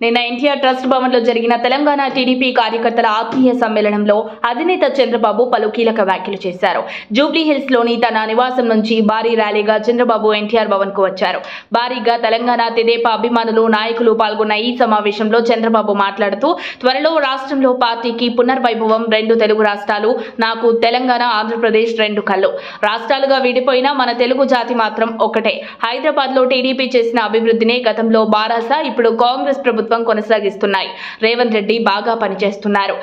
నిన్న ఎన్టీఆర్ ట్రస్ట్ భవన్లో జరిగిన తెలంగాణ టీడీపీ కార్యకర్తల ఆత్మీయ సమ్మేళనంలో అధినేత చంద్రబాబు పలు కీలక వ్యాఖ్యలు చేశారు. జూబ్లీహిల్స్ లోని తన నివాసం నుంచి భారీ ర్యాలీగా చంద్రబాబు ఎన్టీఆర్ భవన్ కు వచ్చారు. భారీగా తెలంగాణ తెదేపా అభిమానులు, నాయకులు పాల్గొన్న ఈ సమావేశంలో చంద్రబాబు మాట్లాడుతూ, త్వరలో రాష్ట్రంలో పార్టీకి పునర్వైభవం, 2 తెలుగు రాష్ట్రాలు, నాకు తెలంగాణ, ఆంధ్రప్రదేశ్ 2 కళ్ళు, రాష్ట్రాలుగా విడిపోయినా మన తెలుగు జాతి మాత్రం ఒకటే. హైదరాబాద్ లో టీడీపీ చేసిన అభివృద్ధినే గతంలో బారాస, ఇప్పుడు కాంగ్రెస్ ప్రభుత్వం కొనసాగిస్తున్నాయి. రేవంత్ రెడ్డి బాగా పనిచేస్తున్నారు.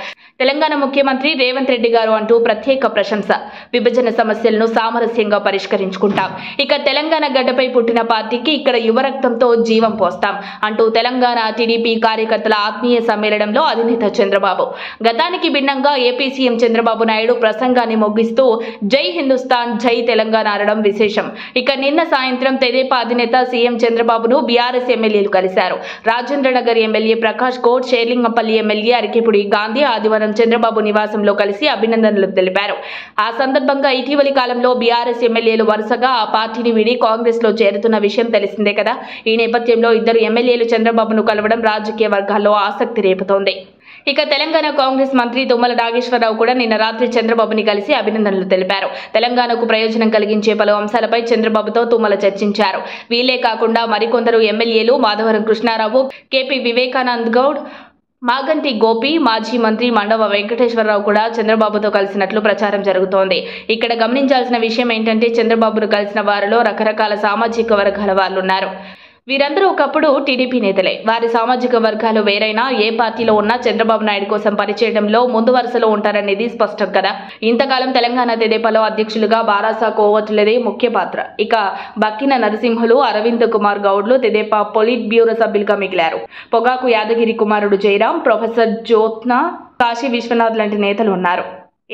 తెలంగాణ ముఖ్యమంత్రి రేవంత్ రెడ్డి గారు అంటూ ప్రత్యేక ప్రశంస. విభజన సమస్యలను సామరస్యంగా పరిష్కరించుకుంటాం. ఇక తెలంగాణ గడ్డపై పుట్టిన పార్టీకి ఇక్కడ యువరక్తంతో జీవం పోస్తాం అంటూ తెలంగాణ టీడీపీ కార్యకర్తల ఆత్మీయ సమ్మేళనంలో అధినేత చంద్రబాబు. గతానికి భిన్నంగా ఏపీ సీఎం చంద్రబాబు నాయుడు ప్రసంగాన్ని ముగిస్తూ జై హిందుస్థాన్, జై తెలంగాణ అనడం విశేషం. ఇక నిన్న సాయంత్రం తెదేపా అధినేత సీఎం చంద్రబాబును బీఆర్ఎస్ ఎమ్మెల్యేలు కలిశారు. రాజేంద్రనగర్ ఎమ్మెల్యే ప్రకాష్ గౌడ్, షేర్లింగంపల్లి ఎమ్మెల్యే అరికెపుడి గాంధీ ఆదివారం చంద్రబాబు నివాసంలో కలిసి అభినందనలు తెలిపారు. ఆ సందర్భంగా ఇటీవలి కాలంలో బీఆర్ఎస్ ఎమ్మెల్యేలు వరుసగా ఆ పార్టీని వీడి కాంగ్రెస్ లో చేరుతున్న విషయం తెలిసిందే కదా. ఈ నేపథ్యంలో ఇద్దరు ఎమ్మెల్యేలు చంద్రబాబును కలవడం రాజకీయ వర్గాల్లో ఆసక్తి రేపుతోంది. ఇక తెలంగాణ కాంగ్రెస్ మంత్రి తుమ్మల నాగేశ్వరరావు కూడా నిన్న రాత్రి చంద్రబాబుని కలిసి అభినందనలు తెలిపారు. తెలంగాణకు ప్రయోజనం కలిగించే పలు అంశాలపై చంద్రబాబుతో తుమ్మల చర్చించారు. వీళ్లే కాకుండా మరికొందరు ఎమ్మెల్యేలు మాధవరం కృష్ణారావు, కేపీ వివేకానంద్ గౌడ్, మాగంటి గోపి, మాజీ మంత్రి మండవ వెంకటేశ్వరరావు కూడా చంద్రబాబుతో కలిసినట్లు ప్రచారం జరుగుతోంది. ఇక్కడ గమనించాల్సిన విషయం ఏంటంటే, చంద్రబాబును కలిసిన వారిలో రకరకాల సామాజిక వర్గాల వాళ్లున్నారు. వీరందరూ ఒకప్పుడు టీడీపీ నేతలే. వారి సామాజిక వర్గాలు వేరైనా ఏ పార్టీలో ఉన్నా చంద్రబాబు నాయుడు కోసం పనిచేయడంలో ముందు వరుసలో ఉంటారనేది స్పష్టం కదా. ఇంతకాలం తెలంగాణ తెదేపాలో అధ్యక్షులుగా బారాస కోవట్లదే ముఖ్య పాత్ర. ఇక బక్కిన నరసింహులు, అరవింద్ కుమార్ గౌడ్లు తెదేపా పొలిట్ బ్యూరో సభ్యులుగా మిగిలారు. పొగాకు యాదగిరి కుమారుడు జయరాం, ప్రొఫెసర్ జ్యోత్న, కాశీ విశ్వనాథ్ లాంటి నేతలు ఉన్నారు.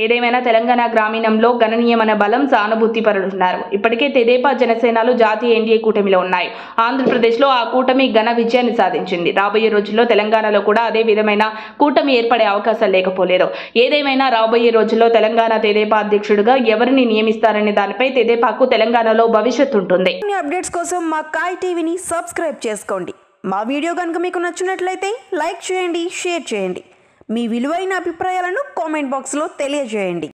ఏదేమైనా తెలంగాణ గ్రామీణంలో గణనీయమైన బలం, సానుభూతి పరులున్నారు. ఇప్పటికే తెదేపా, జనసేనలు జాతీయ ఎన్డీఏ కూటమిలో ఉన్నాయి. ఆంధ్రప్రదేశ్లో ఆ కూటమి ఘన విజయాన్ని సాధించింది. రాబోయే రోజుల్లో తెలంగాణలో కూడా అదే విధమైన కూటమి ఏర్పడే అవకాశాలు లేకపోలేదు. ఏదేమైనా రాబోయే రోజుల్లో తెలంగాణ తెదేపా అధ్యక్షుడిగా ఎవరిని నియమిస్తారనే దానిపై తెదేపాకు తెలంగాణలో భవిష్యత్తు ఉంటుంది. అప్డేట్స్ కోసం మా కాయ్ టీవీని సబ్స్క్రైబ్ చేసుకోండి. మా వీడియో కనుక మీకు నచ్చినట్లయితే లైక్ చేయండి, షేర్ చేయండి. మీ విలువైన అభిప్రాయాలను కామెంట్ బాక్స్లో తెలియజేయండి.